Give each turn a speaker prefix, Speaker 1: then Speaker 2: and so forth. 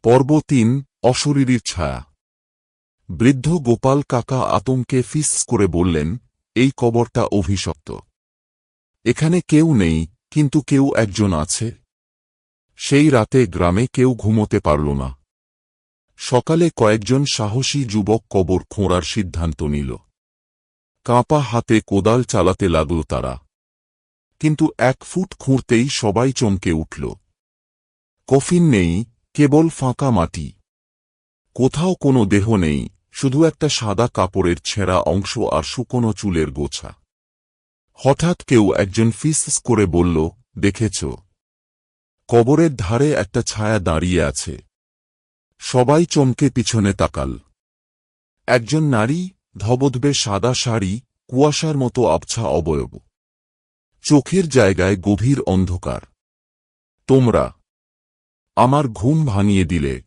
Speaker 1: পর্ব ৩ অশরীরীর ছায়া। বৃদ্ধ গোপাল কাকা আতঙ্কে ফিস করে বললেন, এই কবরটা অভিশপ্ত। এখানে কেউ নেই, কিন্তু কেউ একজন আছে। সেই রাতে গ্রামে কেউ ঘুমোতে পারল না। সকালে কয়েকজন সাহসী যুবক কবর খোঁড়ার সিদ্ধান্ত নিল। কাঁপা হাতে কোদাল চালাতে লাগল তারা। কিন্তু 1 ফুট খুঁড়তেই সবাই চমকে উঠল। কফিন নেই, কেবল ফাঁকা মাটি। কোথাও কোনো দেহ নেই, শুধু একটা সাদা কাপড়ের ছেঁড়া অংশ আর শুকনো চুলের গোছা। হঠাৎ কেউ একজন ফিস করে বলল, দেখেছ? কবরের ধারে একটা ছায়া দাঁড়িয়ে আছে। সবাই চমকে পিছনে তাকাল। একজন নারী, ধবধবে সাদা শাড়ি, কুয়াশার মতো আবছা অবয়ব। চোখের জায়গায় গভীর অন্ধকার। তোমরা আমার ঘুম ভাঙিয়ে দিলে।